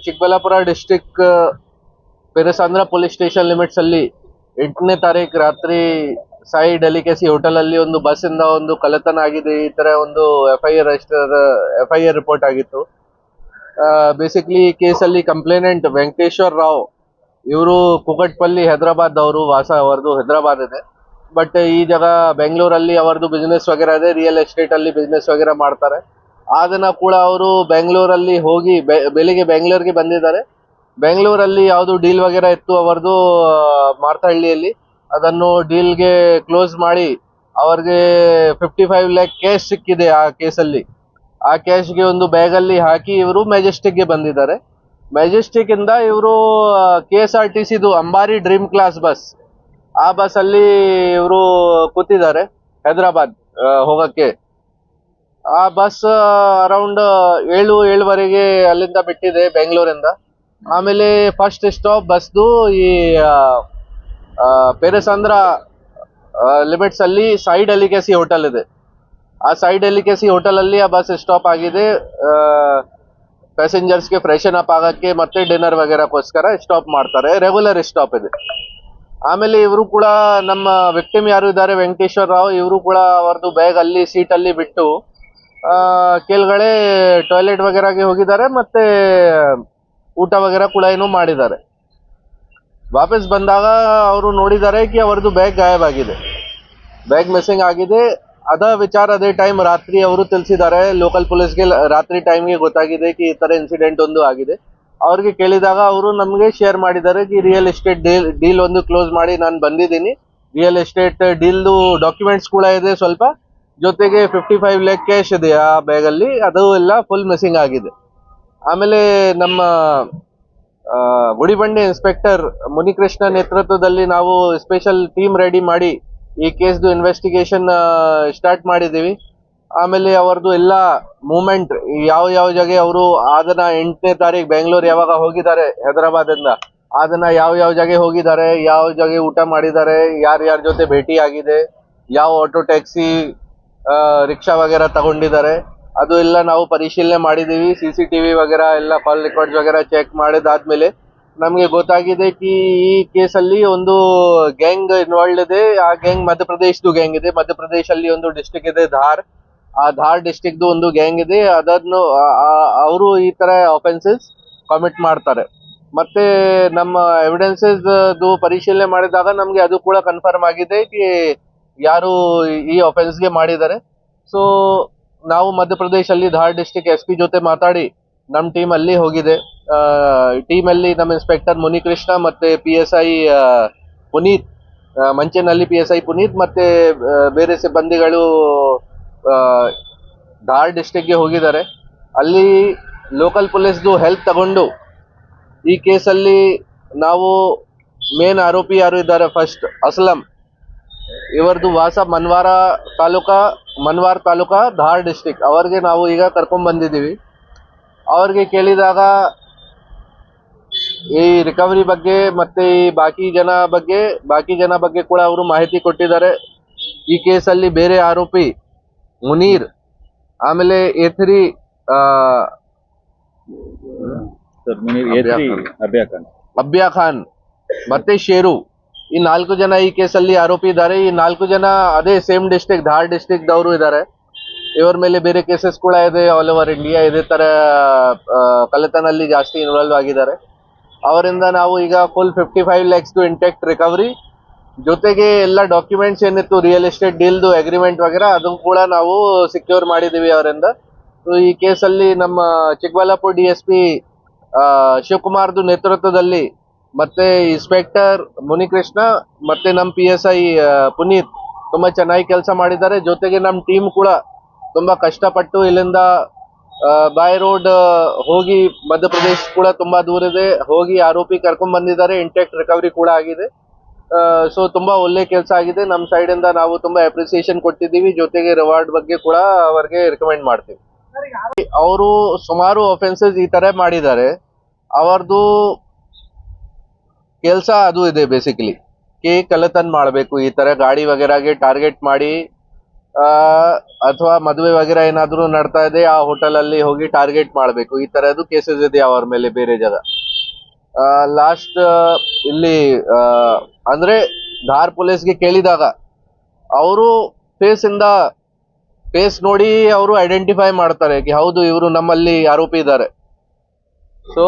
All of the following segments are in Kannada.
Chikkaballapur district Peresandra police station limits ಅಲ್ಲಿ 8ನೇ ತಾರೀಕು ರಾತ್ರಿ ಸಾಯಿ ಡೆಲಿಕಸಿ ಹೋಟೆಲ್ ಅಲ್ಲಿ ಒಂದು ಬಸ್ ಇಂದ ಒಂದು ಕಳ್ಳತನ ಆಗಿದೆ. ಈ ತರ ಒಂದು ಎಫ್ಐಆರ್ ರಿಪೋರ್ಟ್ ಆಗಿತ್ತು. ಬೇಸಿಕಲಿ ಈ ಕೇಸಲ್ಲಿ ಕಂಪ್ಲೇನೆಂಟ್ ವೆಂಕಟೇಶ್ವರ ರಾವ್, ಇವರು ಕುಕಟ್ಪಲ್ಲಿ ಹೈದರಾಬಾದ್ ಅವರು, ವಾಸ ಅವರದು ಹೈದರಾಬಾದ್ ಇದೆ. ಬಟ್ ಈ ಜಾಗ ಬೆಂಗಳೂರಲ್ಲಿ ಅವರದು ಬಿಸ್ನೆಸ್ ವಗೇರಾ ಇದೆ, ರಿಯಲ್ ಎಸ್ಟೇಟ್ ಅಲ್ಲಿ ಬಿಸ್ನೆಸ್ ವಗೇರಾ ಮಾಡ್ತಾರೆ. ಅದನ್ನ ಕೂಡ ಅವರು ಬೆಂಗಳೂರಲ್ಲಿ ಹೋಗಿ ಬೆಳಿಗ್ಗೆ ಬೆಂಗಳೂರಿಗೆ ಬಂದಿದ್ದಾರೆ. ಬೆಂಗಳೂರಲ್ಲಿ ಯಾವುದು ಡೀಲ್ ವಗೇರಾ ಇತ್ತು ಅವರದು ಮಾರ್ತಹಳ್ಳಿಯಲ್ಲಿ, ಅದನ್ನು ಡೀಲ್ಗೆ ಕ್ಲೋಸ್ ಮಾಡಿ ಅವ್ರಿಗೆ 55 ಲ್ಯಾಕ್ ಕ್ಯಾಶ್ ಸಿಕ್ಕಿದೆ. ಆ ಕೇಸಲ್ಲಿ ಆ ಕ್ಯಾಶ್ಗೆ ಒಂದು ಬ್ಯಾಗ್ ಅಲ್ಲಿ ಹಾಕಿ ಇವರು ಮೆಜೆಸ್ಟಿಕ್ಗೆ ಬಂದಿದ್ದಾರೆ. ಮೆಜೆಸ್ಟಿಕ್ ಇಂದ ಇವರು KSRTC ಅಂಬಾರಿ ಡ್ರೀಮ್ ಕ್ಲಾಸ್ ಬಸ್, ಆ ಬಸ್ ಅಲ್ಲಿ ಇವರು ಕೂತಿದ್ದಾರೆ ಹೈದರಾಬಾದ್ ಹೋಗಕ್ಕೆ. ಆ ಬಸ್ ಅರೌಂಡ್ 7:07ವರೆಗೆ ಅಲ್ಲಿಂದ ಬಿಟ್ಟಿದೆ ಬೆಂಗಳೂರಿಂದ. ಆಮೇಲೆ ಫಸ್ಟ್ ಸ್ಟಾಪ್ ಬಸ್ದು ಈ ಪೆರೇಸಾಂದ್ರ ಲಿಮಿಟ್ಸ್ ಅಲ್ಲಿ ಸಾಯಿ ಡೆಲಿಕಸಿ ಹೋಟೆಲ್ ಇದೆ. ಆ ಸಾಯಿ ಡೆಲಿಕಸಿ ಹೋಟೆಲ್ ಅಲ್ಲಿ ಆ ಬಸ್ ಸ್ಟಾಪ್ ಆಗಿದೆ. ಪ್ಯಾಸೆಂಜರ್ಸ್ಗೆ ಫ್ರೆಶನ್ ಅಪ್ ಆಗಕ್ಕೆ ಮತ್ತೆ ಡಿನ್ನರ್ ವಗೇರಾಕ್ಕೋಸ್ಕರ ಸ್ಟಾಪ್ ಮಾಡ್ತಾರೆ, ರೆಗ್ಯುಲರ್ ಸ್ಟಾಪ್ ಇದೆ. ಆಮೇಲೆ ಇವರು ಕೂಡ ನಮ್ಮ ವಿಕ್ಟಿಮ್ ಯಾರು ಇದ್ದಾರೆ ವೆಂಕಟೇಶ್ವರ ರಾವ್, ಇವರು ಕೂಡ ಅವರದು ಬ್ಯಾಗ್ ಅಲ್ಲಿ ಸೀಟ್ ಅಲ್ಲಿ ಬಿಟ್ಟು ಕೆಳಗಡೆ ಟಾಯ್ಲೆಟ್ ವಗೇರಾಗೆ ಹೋಗಿದ್ದಾರೆ, ಮತ್ತೆ ಊಟ ವಗೇರಾ ಕೂಡ ಏನೋ ಮಾಡಿದ್ದಾರೆ. ವಾಪಸ್ ಬಂದಾಗ ಅವರು ನೋಡಿದ್ದಾರೆ ಕಿ ಅವರದು ಬ್ಯಾಗ್ ಗಾಯಬ್ ಆಗಿದೆ, ಬ್ಯಾಗ್ ಮಿಸ್ಸಿಂಗ್ ಆಗಿದೆ. ಅದ ವಿಚಾರ ಅದೇ ಟೈಮ್ ರಾತ್ರಿ ಅವರು ತಿಳಿಸಿದ್ದಾರೆ ಲೋಕಲ್ ಪೊಲೀಸ್ಗೆ. ರಾತ್ರಿ ಟೈಮ್ಗೆ ಗೊತ್ತಾಗಿದೆ ಕಿ ಈ ತರ ಇನ್ಸಿಡೆಂಟ್ ಒಂದು ಆಗಿದೆ. ಅವ್ರಿಗೆ ಕೇಳಿದಾಗ ಅವರು ನಮಗೆ ಶೇರ್ ಮಾಡಿದ್ದಾರೆ ಕಿ ರಿಯಲ್ ಎಸ್ಟೇಟ್ ಡೀಲ್ ಒಂದು ಕ್ಲೋಸ್ ಮಾಡಿ ನಾನು ಬಂದಿದ್ದೀನಿ, ರಿಯಲ್ ಎಸ್ಟೇಟ್ ಡೀಲ್ದು ಡಾಕ್ಯುಮೆಂಟ್ಸ್ ಕೂಡ ಇದೆ ಸ್ವಲ್ಪ, ಜೊತೆಗೆ 55 ಲ್ಯಾಕ್ ಕ್ಯಾಶ್ ಇದೆ ಆ ಬ್ಯಾಗ್ ಅಲ್ಲಿ, ಅದು ಎಲ್ಲ ಫುಲ್ ಮಿಸ್ಸಿಂಗ್ ಆಗಿದೆ. ಆಮೇಲೆ ನಮ್ಮ ಗುಡಿಬಂಡೆ ಇನ್ಸ್ಪೆಕ್ಟರ್ ಮುನಿಕೃಷ್ಣ ನೇತೃತ್ವದಲ್ಲಿ ನಾವು ಸ್ಪೆಷಲ್ ಟೀಮ್ ರೆಡಿ ಮಾಡಿ ಈ ಕೇಸ್ದು ಇನ್ವೆಸ್ಟಿಗೇಷನ್ ಸ್ಟಾರ್ಟ್ ಮಾಡಿದ್ದೀವಿ. ಆಮೇಲೆ ಅವರದು ಎಲ್ಲ ಮೂವ್ಮೆಂಟ್ ಯಾವ ಜಾಗ ಅವರು ಅದನ್ನ 8ನೇ ತಾರೀಕು ಬೆಂಗಳೂರು ಯಾವಾಗ ಹೋಗಿದ್ದಾರೆ ಹೈದರಾಬಾದ್ ಇಂದ, ಅದನ್ನ ಯಾವ ಜಾಗ ಹೋಗಿದ್ದಾರೆ, ಯಾವ ಜಾಗ ಊಟ ಮಾಡಿದ್ದಾರೆ, ಯಾರ್ಯಾರ ಜೊತೆ ಭೇಟಿ ಆಗಿದೆ, ಯಾವ ಆಟೋ ಟ್ಯಾಕ್ಸಿ ರಿಕ್ಷಾ ವಗೇರಾ ತಗೊಂಡಿದ್ದಾರೆ, ಅದು ಎಲ್ಲ ನಾವು ಪರಿಶೀಲನೆ ಮಾಡಿದೀವಿ. CCTV ವಗೇರಾ ಎಲ್ಲ ಕಾಲ್ ರೆಕಾರ್ಡ್ಸ್ ವಗೇರಾ ಚೆಕ್ ಮಾಡಿದಾದ್ಮೇಲೆ ನಮ್ಗೆ ಗೊತ್ತಾಗಿದೆ ಕಿ ಈ ಕೇಸಲ್ಲಿ ಒಂದು ಗ್ಯಾಂಗ್ ಇನ್ವಾಲ್ವ್ ಇದೆ. ಆ ಗ್ಯಾಂಗ್ ಮಧ್ಯಪ್ರದೇಶದ್ದು ಗ್ಯಾಂಗ್ ಇದೆ. ಮಧ್ಯಪ್ರದೇಶಲ್ಲಿ ಒಂದು ಡಿಸ್ಟ್ರಿಕ್ಟ್ ಇದೆ ಧಾರ್, ಆ ಧಾರ್ ಡಿಸ್ಟ್ರಿಕ್ಟ್ ಒಂದು ಗ್ಯಾಂಗ್ ಇದೆ. ಅದನ್ನು ಅವರು ಈ ತರ ಅಫೆನ್ಸಸ್ ಕಮಿಟ್ ಮಾಡ್ತಾರೆ. ಮತ್ತೆ ನಮ್ಮ ಎವಿಡೆನ್ಸಸ್ ಪರಿಶೀಲನೆ ಮಾಡಿದಾಗ ನಮ್ಗೆ ಅದು ಕೂಡ ಕನ್ಫರ್ಮ್ ಆಗಿದೆ ಕಿ ಯಾರು ಈ ಅಫೆನ್ಸ್ಗೆ ಮಾಡಿದ್ದಾರೆ. ಸೊ ನಾವು ಮಧ್ಯಪ್ರದೇಶಲ್ಲಿ ಧಾರ್ ಡಿಸ್ಟ್ರಿಕ್ಟ್ SP ಜೊತೆ ಮಾತಾಡಿ ನಮ್ಮ ಟೀಮ್ ಅಲ್ಲಿ ಹೋಗಿದೆ. ಟೀಮ್ ಅಲ್ಲಿ ನಮ್ಮ ಇನ್ಸ್ಪೆಕ್ಟರ್ ಮುನಿಕೃಷ್ಣ ಮತ್ತೆ PSI ಪುನೀತ್, ಮಂಚೇನಹಳ್ಳಿ PSI ಪುನೀತ್ ಮತ್ತೆ ಬೇರೆ ಸಿಬ್ಬಂದಿಗಳು ಧಾರ್ ಡಿಸ್ಟ್ರಿಕ್ಟ್ಗೆ ಹೋಗಿದ್ದಾರೆ. ಅಲ್ಲಿ ಲೋಕಲ್ ಪೊಲೀಸ್ದು ಹೆಲ್ಪ್ ತಗೊಂಡು ಈ ಕೇಸಲ್ಲಿ ನಾವು ಮೇನ್ ಆರೋಪಿ ಯಾರು ಇದ್ದಾರೆ ಫಸ್ಟ್ ಅಸ್ಲಂ, ಇವರದು ವಾಸ ಮನ್ವಾರ್ ತಾಲೂಕಾ ಧಾರ್ ಡಿಸ್ಟ್ರಿಕ್ಟ್, ಅವ್ರಿಗೆ ನಾವು ಈಗ ಕರ್ಕೊಂಡ್ ಬಂದಿದ್ದೀವಿ. ಅವ್ರಿಗೆ ಕೇಳಿದಾಗ ಈ ರಿಕವರಿ ಬಗ್ಗೆ ಮತ್ತೆ ಈ ಬಾಕಿ ಜನ ಬಗ್ಗೆ ಕೂಡ ಅವರು ಮಾಹಿತಿ ಕೊಟ್ಟಿದ್ದಾರೆ. ಈ ಕೇಸಲ್ಲಿ ಬೇರೆ ಆರೋಪಿ ಮುನೀರ್, ಆಮೇಲೆ A3 ಅಬ್ಯಾ ಖಾನ್ ಮತ್ತೆ ಶೇರು, ಈ 4 ಜನ ಈ ಕೇಸಲ್ಲಿ ಆರೋಪಿ ಇದ್ದಾರೆ. ಈ 4 ಜನ ಅದೇ ಸೇಮ್ ಡಿಸ್ಟ್ರಿಕ್ಟ್ ಧಾರ್ ಡಿಸ್ಟ್ರಿಕ್ಟ್ ದವರು ಇದ್ದಾರೆ. ಇವರ ಮೇಲೆ ಬೇರೆ ಕೇಸಸ್ ಕೂಡ ಇದೆ, ಆಲ್ ಓವರ್ ಇಂಡಿಯಾ ಇದೇ ತರ ಕಳ್ಳತನಲ್ಲಿ ಜಾಸ್ತಿ ಇನ್ವಾಲ್ವ್ ಆಗಿದ್ದಾರೆ. ಅವರಿಂದ ನಾವು ಈಗ ಫುಲ್ 55 ಲ್ಯಾಕ್ಸ್ ಇಂಟ್ಯಾಕ್ಟ್ ರಿಕವರಿ, ಜೊತೆಗೆ ಎಲ್ಲ ಡಾಕ್ಯುಮೆಂಟ್ಸ್ ಏನಿತ್ತು ರಿಯಲ್ ಎಸ್ಟೇಟ್ ಡೀಲ್ದು ಅಗ್ರಿಮೆಂಟ್ ವಗೇರಾ ಅದನ್ನು ಕೂಡ ನಾವು ಸಿಕ್ಯೂರ್ ಮಾಡಿದ್ದೀವಿ ಅವರಿಂದ. ಈ ಕೇಸಲ್ಲಿ ನಮ್ಮ ಚಿಕ್ಕಬಳ್ಳಾಪುರ DSP ಶಿವಕುಮಾರ್ದು ನೇತೃತ್ವದಲ್ಲಿ ಮತ್ತೆ ಇನ್ಸ್ಪೆಕ್ಟರ್ ಮುನಿಕೃಷ್ಣ ಮತ್ತೆ ನಮ್ಮ PSI ಪುನೀತ್ ತುಂಬಾ ಚೆನ್ನಾಗಿ ಕೆಲಸ ಮಾಡಿದ್ದಾರೆ. ಜೊತೆಗೆ ನಮ್ಮ ಟೀಮ್ ಕೂಡ ತುಂಬಾ ಕಷ್ಟಪಟ್ಟು ಇಲ್ಲಿಂದ ಬೈ ರೋಡ್ ಹೋಗಿ ಮಧ್ಯಪ್ರದೇಶ್ ಕೂಡ ತುಂಬಾ ದೂರ ಇದೆ, ಹೋಗಿ ಆರೋಪಿ ಕರ್ಕೊಂಡ್ ಬಂದಿದ್ದಾರೆ. ಇಂಟ್ಯಾಕ್ಟ್ ರಿಕವರಿ ಕೂಡ ಆಗಿದೆ. ಸೊ ತುಂಬಾ ಒಳ್ಳೆ ಕೆಲಸ ಆಗಿದೆ. ನಮ್ಮ ಸೈಡ್ ಇಂದ ನಾವು ತುಂಬಾ ಅಪ್ರಿಸಿಯೇಷನ್ ಕೊಟ್ಟಿದ್ದೀವಿ. ಜೊತೆಗೆ ರಿವಾರ್ಡ್ ಬಗ್ಗೆ ಕೂಡ ಅವರಿಗೆ ರಿಕಮೆಂಡ್ ಮಾಡ್ತೀವಿ. ಅವರು ಸುಮಾರು ಒಫೆನ್ಸಸ್ ಈ ತರ ಮಾಡಿದ್ದಾರೆ. ಅವರದು ಕೆಲಸ ಅದು ಇದೆ ಬೇಸಿಕಲಿ ಕಿ ಕಳ್ಳತನ ಮಾಡಬೇಕು, ಈ ತರ ಗಾಡಿ ವಗೇರಾಗೆ ಟಾರ್ಗೆಟ್ ಮಾಡಿ ಅಥವಾ ಮದುವೆ ವಗೇರಾ ಏನಾದ್ರು ನಡ್ತಾ ಇದೆ ಆ ಹೋಟೆಲ್ ಅಲ್ಲಿ ಹೋಗಿ ಟಾರ್ಗೆಟ್ ಮಾಡಬೇಕು, ಈ ತರದ್ದು ಕೇಸಸ್ ಇದೆ ಅವ್ರ ಮೇಲೆ ಬೇರೆ ಜಾಗ. ಲಾಸ್ಟ್ ಇಲ್ಲಿ ಅಂದ್ರೆ ಧಾರ್ ಪೊಲೀಸ್ಗೆ ಕೇಳಿದಾಗ ಅವರು ಫೇಸ್ ನೋಡಿ ಅವರು ಐಡೆಂಟಿಫೈ ಮಾಡ್ತಾರೆ ಕಿ ಹೌದು ಇವರು ನಮ್ಮಲ್ಲಿ ಆರೋಪಿ ಇದ್ದಾರೆ. ಸೊ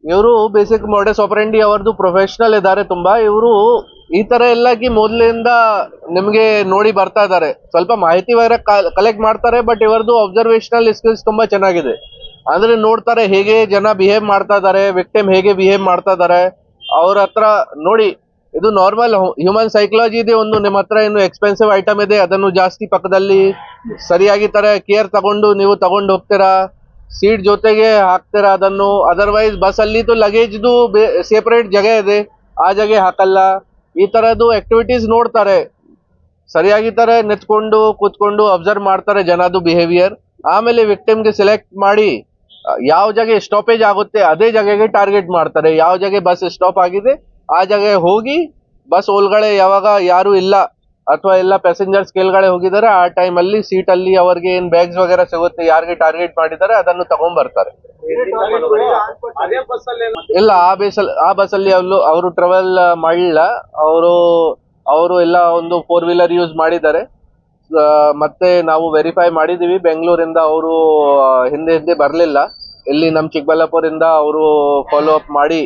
ಇವರು ಬೇಸಿಕ್ ಮಾಡಸ್ ಆಪರೆಂಡಿ ಅವರದು ಪ್ರೊಫೆಷನಲ್ ಇದ್ದಾರೆ ತುಂಬಾ. ಇವರು ಈ ತರ ಎಲ್ಲ ಮೊದಲಿಂದ ನಿಮ್ಗೆ ನೋಡಿ ಬರ್ತಾ ಇದ್ದಾರೆ. ಸ್ವಲ್ಪ ಮಾಹಿತಿ ವಗೇರಾ ಕಲೆಕ್ಟ್ ಮಾಡ್ತಾರೆ, ಬಟ್ ಇವರದು ಅಬ್ಸರ್ವೇಷನಲ್ ಸ್ಕಿಲ್ಸ್ ತುಂಬಾ ಚೆನ್ನಾಗಿದೆ. ಅಂದ್ರೆ ನೋಡ್ತಾರೆ ಹೇಗೆ ಜನ ಬಿಹೇವ್ ಮಾಡ್ತಾ ಇದಾರೆ, ವಿಕ್ಟಿಮ್ ಹೇಗೆ ಬಿಹೇವ್ ಮಾಡ್ತಾ ಇದಾರೆ ಅವ್ರ ಹತ್ರ ನೋಡಿ. ಇದು ನಾರ್ಮಲ್ ಹ್ಯೂಮನ್ ಸೈಕಾಲಜಿ ಇದೆ. ಒಂದು ನಿಮ್ಮ ಹತ್ರ ಏನು ಎಕ್ಸ್ಪೆನ್ಸಿವ್ ಐಟಮ್ ಇದೆ ಅದನ್ನು ಜಾಸ್ತಿ ಪಕ್ಕದಲ್ಲಿ ಸರಿಯಾಗಿ ತರ ಕೇರ್ ತಗೊಂಡು ನೀವು ತಗೊಂಡು ಹೋಗ್ತೀರಾ, ಸೀಟ್ ಜೊತೆಗೆ ಹಾಕ್ತೀರಾ ಅದನ್ನು. ಅದರ್ವೈಸ್ ಬಸ್ ಅಲ್ಲಿ ಲಗೇಜ್ದು ಸೆಪರೇಟ್ ಜಾಗ ಇದೆ, ಆ ಜಾಗ ಹಾಕಲ್ಲ. ಈ ತರದ್ದು ಆಕ್ಟಿವಿಟೀಸ್ ನೋಡ್ತಾರೆ, ಸರಿಯಾಗಿ ತರ ನಿಂತ್ಕೊಂಡು ಕೂತ್ಕೊಂಡು ಅಬ್ಸರ್ವ್ ಮಾಡ್ತಾರೆ ಜನದು ಬಿಹೇವಿಯರ್. ಆಮೇಲೆ ವಿಕ್ಟಿಮ್ಗೆ ಸೆಲೆಕ್ಟ್ ಮಾಡಿ ಯಾವ ಜಾಗ ಸ್ಟಾಪೇಜ್ ಆಗುತ್ತೆ ಅದೇ ಜಾಗಗೆ ಟಾರ್ಗೆಟ್ ಮಾಡ್ತಾರೆ. ಯಾವ ಜಾಗ ಬಸ್ ಸ್ಟಾಪ್ ಆಗಿದೆ ಆ ಜಾಗ ಹೋಗಿ ಬಸ್ ಒಳಗಡೆ ಯಾವಾಗ ಯಾರು ಇಲ್ಲ ಅಥವಾ ಎಲ್ಲ ಪ್ಯಾಸೆಂಜರ್ಸ್ ಕೆಳಗಡೆ ಹೋಗಿದ್ದಾರೆ ಆ ಟೈಮ್ ಅಲ್ಲಿ ಸೀಟ್ ಅಲ್ಲಿ ಅವ್ರಿಗೆ ಏನ್ ಬ್ಯಾಗ್ಸ್ ವಗೇರಾ ಸಿಗುತ್ತೆ, ಯಾರಿಗೆ ಟಾರ್ಗೆಟ್ ಮಾಡಿದ್ದಾರೆ ಅದನ್ನು ತಗೊಂಡ್ ಬರ್ತಾರೆ. ಇಲ್ಲ, ಆ ಬಸ್ ಅಲ್ಲಿ ಅವರು ಟ್ರಾವೆಲ್ ಮಾಡಲಿಲ್ಲ. ಅವರು ಎಲ್ಲ ಒಂದು 4 ವೀಲರ್ ಯೂಸ್ ಮಾಡಿದ್ದಾರೆ. ಮತ್ತೆ ನಾವು ವೆರಿಫೈ ಮಾಡಿದೀವಿ, ಬೆಂಗಳೂರಿಂದ ಅವರು ಹಿಂದೆ ಬರಲಿಲ್ಲ. ಇಲ್ಲಿ ನಮ್ಮ ಚಿಕ್ಕಬಳ್ಳಾಪುರದಿಂದ ಅವರು ಫಾಲೋ ಅಪ್ ಮಾಡಿ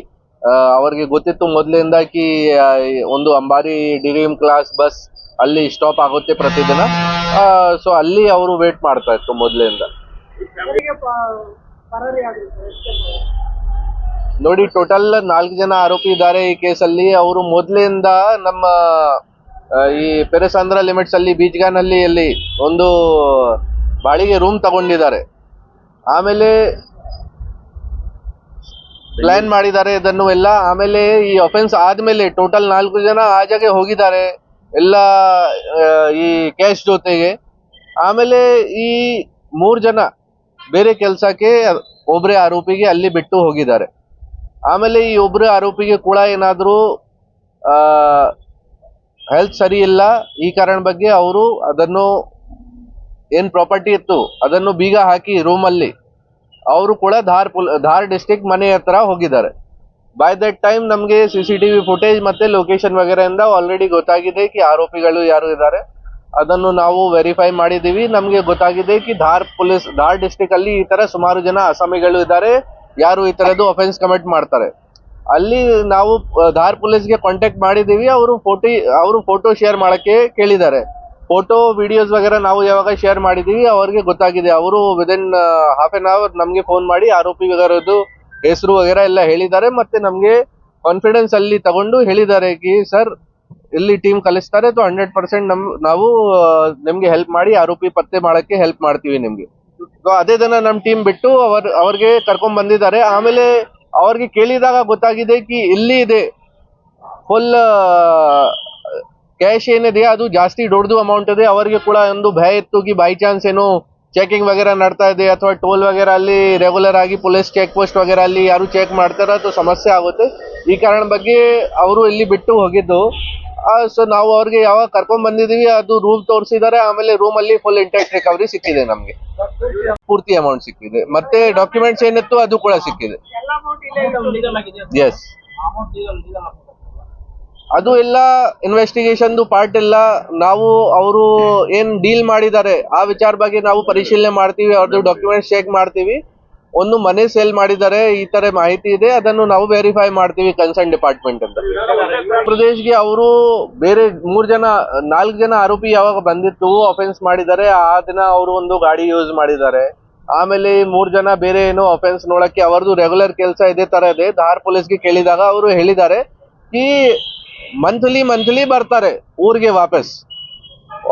ಅವ್ರಿಗೆ ಗೊತ್ತಿತ್ತು ಮೊದಲಿಂದ ಕಿ ಒಂದು ಅಂಬಾರಿ ಡಿರೀಮ್ ಕ್ಲಾಸ್ ಬಸ್ ಅಲ್ಲಿ ಸ್ಟಾಪ್ ಆಗುತ್ತೆ ಪ್ರತಿದಿನ. ಸೊ ಅಲ್ಲಿ ಅವರು ವೇಟ್ ಮಾಡ್ತಾ ಇತ್ತು ಮೊದಲಿಂದ. ನೋಡಿ, ಟೋಟಲ್ 4 ಜನ ಆರೋಪಿ ಇದ್ದಾರೆ ಈ ಕೇಸಲ್ಲಿ. ಅವರು ಮೊದಲಿಂದ ನಮ್ಮ ಈ ಪೆರೆಸಾಂದ್ರ ಲಿಮಿಟ್ಸ್ ಅಲ್ಲಿ ಬೀಚ್ಗಾನಲ್ಲಿ ಅಲ್ಲಿ ಒಂದು ಬಾಡಿಗೆ ರೂಮ್ ತಗೊಂಡಿದ್ದಾರೆ. ಆಮೇಲೆ ಪ್ಲಾನ್ ಮಾಡಿದ್ದಾರೆ ಇದನ್ನು ಎಲ್ಲ. ಆಮೇಲೆ ಈ ಅಫೆನ್ಸ್ ಆದ್ಮೇಲೆ ಟೋಟಲ್ 4 ಜನ ಆ ಜಾಗ ಹೋಗಿದ್ದಾರೆ ಎಲ್ಲ ಈ ಕ್ಯಾಶ್ ಜೊತೆಗೆ. ಆಮೇಲೆ ಈ 3 ಜನ ಬೇರೆ ಕೆಲಸಕ್ಕೆ ಒಬ್ಬರೇ ಆರೋಪಿಗೆ ಅಲ್ಲಿ ಬಿಟ್ಟು ಹೋಗಿದ್ದಾರೆ. ಆಮೇಲೆ ಈ ಒಬ್ಬರೇ ಆರೋಪಿಗೆ ಕೂಡ ಏನಾದ್ರು ಹೆಲ್ತ್ ಸರಿ ಇಲ್ಲ, ಈ ಕಾರಣ ಬಗ್ಗೆ ಅವರು ಅದನ್ನು ಏನ್ ಪ್ರಾಪರ್ಟಿ ಇತ್ತು ಅದನ್ನು ಬೀಗ ಹಾಕಿ ರೂಮ್ ಅಲ್ಲಿ ಅವರು ಕೂಡ ಧಾರ್ ಡಿಸ್ಟ್ರಿಕ್ಟ್ ಮನೆ ಹತ್ರ ಹೋಗಿದ್ದಾರೆ. ಬೈ ದಟ್ ಟೈಮ್ ನಮ್ಗೆ CCTV ಫುಟೇಜ್ ಮತ್ತೆ ಲೊಕೇಶನ್ ವಗೇರಾ ಇಂದ ಆಲ್ರೆಡಿ ಗೊತ್ತಾಗಿದೆ ಕಿ ಆರೋಪಿಗಳು ಯಾರು ಇದ್ದಾರೆ. ಅದನ್ನು ನಾವು ವೆರಿಫೈ ಮಾಡಿದೀವಿ. ನಮ್ಗೆ ಗೊತ್ತಾಗಿದೆ ಕಿ ಧಾರ್ ಡಿಸ್ಟ್ರಿಕ್ಟ್ ಅಲ್ಲಿ ಈ ತರ ಸುಮಾರು ಜನ ಅಸಾಮಿಗಳು ಇದ್ದಾರೆ ಯಾರು ಈ ತರದ್ದು ಅಫೆನ್ಸ್ ಕಮಿಟ್ ಮಾಡ್ತಾರೆ. ಅಲ್ಲಿ ನಾವು ಧಾರ್ ಪೊಲೀಸ್ಗೆ ಕಾಂಟ್ಯಾಕ್ಟ್ ಮಾಡಿದೀವಿ. ಅವರು ಫೋಟೋ ಶೇರ್ ಮಾಡಕ್ಕೆ ಕೇಳಿದ್ದಾರೆ. ಫೋಟೋ ವಿಡಿಯೋಸ್ ವಗೇರಾ ನಾವು ಯಾವಾಗ ಶೇರ್ ಮಾಡಿದೀವಿ ಅವ್ರಿಗೆ ಗೊತ್ತಾಗಿದೆ. ಅವರು ವಿದಿನ್ ಹಾಫ್ ಆನ್ ಅವರ್ ನಮ್ಗೆ ಫೋನ್ ಮಾಡಿ ಆರೋಪಿ ವಗೇರದ್ದು ಹೆಸರು ವಗೇರಾ ಎಲ್ಲ ಹೇಳಿದ್ದಾರೆ. ಮತ್ತೆ ನಮ್ಗೆ ಕಾನ್ಫಿಡೆನ್ಸ್ ಅಲ್ಲಿ ತಗೊಂಡು ಹೇಳಿದ್ದಾರೆ ಕಿ ಸರ್ ಇಲ್ಲಿ ಟೀಮ್ ಕಲಿಸ್ತಾರೆ, 100% ನಾವು ನಿಮ್ಗೆ ಹೆಲ್ಪ್ ಮಾಡಿ ಆರೋಪಿ ಪತ್ತೆ ಮಾಡಕ್ಕೆ ಹೆಲ್ಪ್ ಮಾಡ್ತೀವಿ ನಿಮ್ಗೆ. ಅದೇ ದಿನ ನಮ್ ಟೀಮ್ ಬಿಟ್ಟು ಅವ್ರಿಗೆ ಕರ್ಕೊಂಡ್ ಬಂದಿದ್ದಾರೆ. ಆಮೇಲೆ ಅವ್ರಿಗೆ ಕೇಳಿದಾಗ ಗೊತ್ತಾಗಿದೆ ಕಿ ಇಲ್ಲಿ ಇದೆ ಫುಲ್ ಕ್ಯಾಶ್ ಏನಿದೆ ಅದು ಜಾಸ್ತಿ ದೊಡ್ಡದು ಅಮೌಂಟ್ ಇದೆ. ಅವರಿಗೆ ಕೂಡ ಒಂದು ಭಯ ಇತ್ತು ಕಿ ಬೈ ಚಾನ್ಸ್ ಏನು ಚೆಕಿಂಗ್ ವಗೇರಾ ನಡ್ತಾ ಇದೆ ಅಥವಾ ಟೋಲ್ ವಗೇರಾ ಅಲ್ಲಿ ರೆಗ್ಯುಲರ್ ಆಗಿ ಪೊಲೀಸ್ ಚೆಕ್ ಪೋಸ್ಟ್ ವಗೇರಾ ಅಲ್ಲಿ ಯಾರು ಚೆಕ್ ಮಾಡ್ತಾರ तो ಸಮಸ್ಯೆ ಆಗುತ್ತೆ. ಈ ಕಾರಣ ಬಗ್ಗೆ ಅವರು ಇಲ್ಲಿ ಬಿಟ್ಟು ಹೋಗಿದ್ದು. ಸೊ ನಾವು ಅವ್ರಿಗೆ ಯಾವಾಗ ಕರ್ಕೊಂಡ್ ಬಂದಿದೀವಿ ಅದು ರೂಮ್ ತೋರಿಸಿದ್ದಾರೆ. ಆಮೇಲೆ ರೂಮ್ ಅಲ್ಲಿ ಫುಲ್ ಇಂಟ್ಯಾಕ್ಟ್ ರಿಕವರಿ ಸಿಕ್ಕಿದೆ, ನಮ್ಗೆ ಪೂರ್ತಿ ಅಮೌಂಟ್ ಸಿಕ್ಕಿದೆ. ಮತ್ತೆ ಡಾಕ್ಯುಮೆಂಟ್ಸ್ ಏನಿತ್ತು ಅದು ಕೂಡ ಸಿಕ್ಕಿದೆ. ಎಸ್, ಅದು ಎಲ್ಲ ಇನ್ವೆಸ್ಟಿಗೇಷನ್ ಪಾರ್ಟ್ ಎಲ್ಲ ನಾವು ಅವರು ಏನ್ ಡೀಲ್ ಮಾಡಿದ್ದಾರೆ ಆ ವಿಚಾರ ಬಗ್ಗೆ ನಾವು ಪರಿಶೀಲನೆ ಮಾಡ್ತೀವಿ. ಅವ್ರದ್ದು ಡಾಕ್ಯುಮೆಂಟ್ಸ್ ಚೆಕ್ ಮಾಡ್ತೀವಿ. ಒಂದು ಮನೆ ಸೇಲ್ ಮಾಡಿದ್ದಾರೆ ಈ ತರ ಮಾಹಿತಿ ಇದೆ, ಅದನ್ನು ನಾವು ವೆರಿಫೈ ಮಾಡ್ತೀವಿ ಕನ್ಸರ್ನ್ ಡಿಪಾರ್ಟ್ಮೆಂಟ್ ಅಂತ. ಪ್ರದೇಶ್ಗೆ ಅವರು ಬೇರೆ 4 ಜನ ಆರೋಪಿ ಯಾವಾಗ ಬಂದಿತ್ತು ಅಫೆನ್ಸ್ ಮಾಡಿದ್ದಾರೆ ಆ ದಿನ ಅವರು ಒಂದು ಗಾಡಿ ಯೂಸ್ ಮಾಡಿದ್ದಾರೆ. ಆಮೇಲೆ 3 ಜನ ಬೇರೆ ಏನೋ ಅಫೆನ್ಸ್ ನೋಡಕ್ಕೆ ಅವರದು ರೆಗ್ಯುಲರ್ ಕೆಲಸ ಇದೇ ತರ ಇದೆ. ಧಾರ್ ಪೊಲೀಸ್ಗೆ ಕೇಳಿದಾಗ ಅವರು ಹೇಳಿದ್ದಾರೆ ಈ ಮಂತ್ಲಿ ಬರ್ತಾರೆ ಊರಿಗೆ ವಾಪಸ್.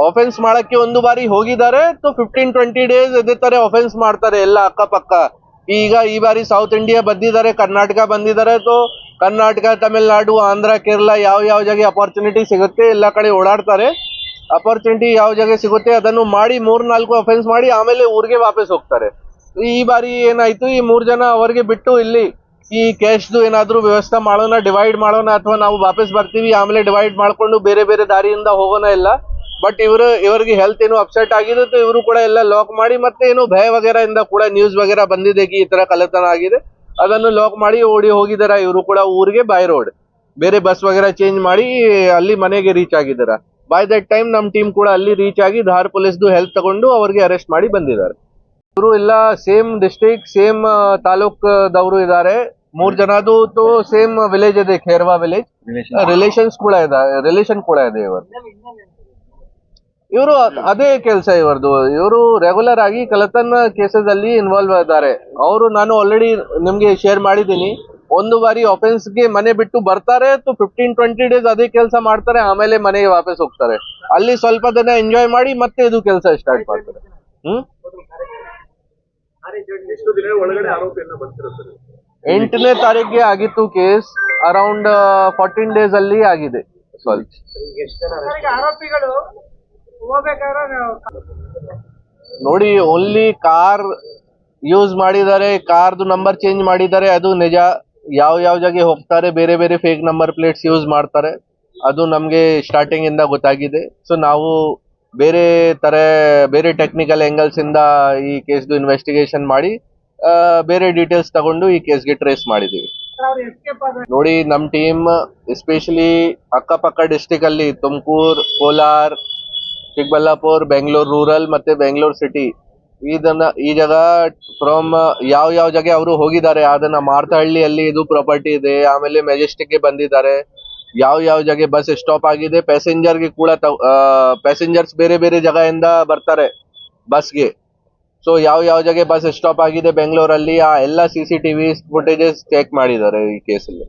ಆಫೆನ್ಸ್ ಮಾಡಕ್ಕೆ ಒಂದು ಬಾರಿ ಹೋಗಿದ್ದಾರೆ, 15-20 ಡೇಸ್ ಇದೇ ತರ ಆಫೆನ್ಸ್ ಮಾಡ್ತಾರೆ ಎಲ್ಲ ಅಕ್ಕಪಕ್ಕ. ಈಗ ಈ ಬಾರಿ ಸೌತ್ ಇಂಡಿಯಾ ಬಂದಿದ್ದಾರೆ, ಕರ್ನಾಟಕ ಬಂದಿದ್ದಾರೆ, ಕರ್ನಾಟಕ, ತಮಿಳ್ನಾಡು, ಆಂಧ್ರ, ಕೇರಳ ಯಾವ ಯಾವ ಜಾಗ ಅಪರ್ಚುನಿಟಿ ಸಿಗುತ್ತೆ ಎಲ್ಲ ಕಡೆ ಓಡಾಡ್ತಾರೆ. ಅಪರ್ಚುನಿಟಿ ಯಾವ ಜಾಗ ಸಿಗುತ್ತೆ ಅದನ್ನು ಮಾಡಿ 3-4 ಅಫೆನ್ಸ್ ಮಾಡಿ ಆಮೇಲೆ ಊರಿಗೆ ವಾಪಸ್ ಹೋಗ್ತಾರೆ. ಈ ಬಾರಿ ಏನಾಯ್ತು, ಈ 3 ಜನ ಅವರಿಗೆ ಬಿಟ್ಟು ಇಲ್ಲಿ ಈ ಕ್ಯಾಶ್ದು ಏನಾದ್ರೂ ವ್ಯವಸ್ಥೆ ಮಾಡೋಣ, ಡಿವೈಡ್ ಮಾಡೋಣ, ಅಥವಾ ನಾವು ವಾಪಸ್ ಬರ್ತೀವಿ ಆಮೇಲೆ ಡಿವೈಡ್ ಮಾಡ್ಕೊಂಡು ಬೇರೆ ಬೇರೆ ದಾರಿಯಿಂದ ಹೋಗೋಣ ಇಲ್ಲ. ಬಟ್ ಇವರಿಗೆ ಹೆಲ್ತ್ ಏನೋ ಅಪ್ಸೆಟ್ ಆಗಿದೆ, ಇವರು ಕೂಡ ಎಲ್ಲ ಲಾಕ್ ಮಾಡಿ, ಮತ್ತೆ ಏನೋ ಭಯ ವಗೇರಾ ಇಂದ ಕೂಡ ನ್ಯೂಸ್ ವಗೇರಾ ಬಂದಿದೆ ಈ ತರ ಕಳ್ಳತನ ಆಗಿದೆ, ಅದನ್ನು ಲಾಕ್ ಮಾಡಿ ಓಡಿ ಹೋಗಿದಾರ. ಇವರು ಕೂಡ ಊರಿಗೆ ಬೈ ರೋಡ್ ಬೇರೆ ಬಸ್ ವಗೇರಾ ಚೇಂಜ್ ಮಾಡಿ ಅಲ್ಲಿ ಮನೆಗೆ ರೀಚ್ ಆಗಿದಾರ. ಬೈ ದಟ್ ಟೈಮ್ ನಮ್ ಟೀಮ್ ಕೂಡ ಅಲ್ಲಿ ರೀಚ್ ಆಗಿ ಧಾರ್ ಪೊಲೀಸ್ದು ಹೆಲ್ಪ್ ತಗೊಂಡು ಅವ್ರಿಗೆ ಅರೆಸ್ಟ್ ಮಾಡಿ ಬಂದಿದ್ದಾರೆ. ಇವರು ಎಲ್ಲ ಸೇಮ್ ಡಿಸ್ಟ್ರಿಕ್ಟ್, ಸೇಮ್ ತಾಲೂಕ್ದವರು ಇದ್ದಾರೆ. 3 ಜನದು ಸೇಮ್ ವಿಲೇಜ್ ಇದೆ, ಖೇರ್ವಾ ವಿಲೇಜ್. ರಿಲೇಷನ್ ಕೂಡ ಇದೆ ಇವರು ಅದೇ ಕೆಲಸ ಇವರದು. ಇವರು ರೆಗ್ಯುಲರ್ ಆಗಿ ಕಳ್ಳತನ ಕೇಸಸ್ ಅಲ್ಲಿ ಇನ್ವಾಲ್ವ್ ಇದ್ದಾರೆ. ನಾನು ಆಲ್ರೆಡಿ ನಿಮ್ಗೆ ಶೇರ್ ಮಾಡಿದ್ದೀನಿ. ಒಂದು ಬಾರಿ ಆಫೆನ್ಸ್ ಗೆ ಮನೆ ಬಿಟ್ಟು ಬರ್ತಾರೆ, 15-20 ಡೇಸ್ ಅದೇ ಕೆಲಸ ಮಾಡ್ತಾರೆ, ಆಮೇಲೆ ಮನೆಗೆ ವಾಪಸ್ ಹೋಗ್ತಾರೆ. ಅಲ್ಲಿ ಸ್ವಲ್ಪ ದಿನ ಎಂಜಾಯ್ ಮಾಡಿ ಮತ್ತೆ ಇದು ಕೆಲಸ ಸ್ಟಾರ್ಟ್ ಮಾಡ್ತಾರೆ. 8ನೇ ತಾರೀಕಿಗೆ ಆಗಿತ್ತು ಕೇಸ್. ಅರೌಂಡ್ 14 ಡೇಸ್ ಅಲ್ಲಿ ಆಗಿದೆ ಸಾಲ್ವ್. ನೋಡಿ, ಓನ್ಲಿ ಕಾರ್ ಯೂಸ್ ಮಾಡಿದ್ದಾರೆ, ಕಾರ್ದು ನಂಬರ್ ಚೇಂಜ್ ಮಾಡಿದ್ದಾರೆ, ಅದು ನಿಜ. ಯಾವ ಯಾವ ಜಾಗ ಹೋಗ್ತಾರೆ, ಬೇರೆ ಬೇರೆ ಫೇಕ್ ನಂಬರ್ ಪ್ಲೇಟ್ಸ್ ಯೂಸ್ ಮಾಡ್ತಾರೆ, ಅದು ನಮ್ಗೆ ಸ್ಟಾರ್ಟಿಂಗ್ ಇಂದ ಗೊತ್ತಾಗಿದೆ. ಸೊ ನಾವು ಬೇರೆ ಟೆಕ್ನಿಕಲ್ ಆಂಗಲ್ಸ್ ಇಂದ ಈ ಕೇಸ್ದು ಇನ್ವೆಸ್ಟಿಗೇಷನ್ ಮಾಡಿ ಬೇರೆ ಡೀಟೇಲ್ಸ್ ತಗೊಂಡು ಈ ಕೇಸ್ಗೆ ಟ್ರೇಸ್ ಮಾಡಿದೀವಿ. ನೋಡಿ, ನಮ್ ಟೀಮ್ ಎಸ್ಪೆಷಲಿ ಅಕ್ಕಪಕ್ಕ ಡಿಸ್ಟಿಕ್ ಅಲ್ಲಿ ತುಮಕೂರು, ಕೋಲಾರ್, ಚಿಕ್ಕಬಳ್ಳಾಪುರ, ಬೆಂಗಳೂರು ರೂರಲ್ ಮತ್ತೆ ಬೆಂಗಳೂರು ಸಿಟಿ, ಈ ಜಾಗ ಫ್ರಮ್ ಯಾವ ಜಾಗ ಅವರು ಹೋಗಿದ್ದಾರೆ, ಅದನ್ನ ಮಾರ್ತಹಳ್ಳಿಯಲ್ಲಿ ಇದು ಪ್ರಾಪರ್ಟಿ ಇದೆ, ಆಮೇಲೆ ಮೆಜೆಸ್ಟಿಕ್ ಗೆ ಬಂದಿದ್ದಾರೆ. ಯಾವ ಜಾಗ ಬಸ್ ಸ್ಟಾಪ್ ಆಗಿದೆ, ಪ್ಯಾಸೆಂಜರ್ಸ್ ಬೇರೆ ಬೇರೆ ಜಾಗದಿಂದ ಬರ್ತಾರೆ ಬಸ್ಗೆ. ಸೊ ಯಾವ ಜಾಗ ಬಸ್ ಸ್ಟಾಪ್ ಆಗಿದೆ ಬೆಂಗಳೂರಲ್ಲಿ, ಆ ಎಲ್ಲ CCTV ಫುಟೇಜಸ್ ಚೆಕ್ ಮಾಡಿದ್ದಾರೆ ಈ ಕೇಸಲ್ಲಿ.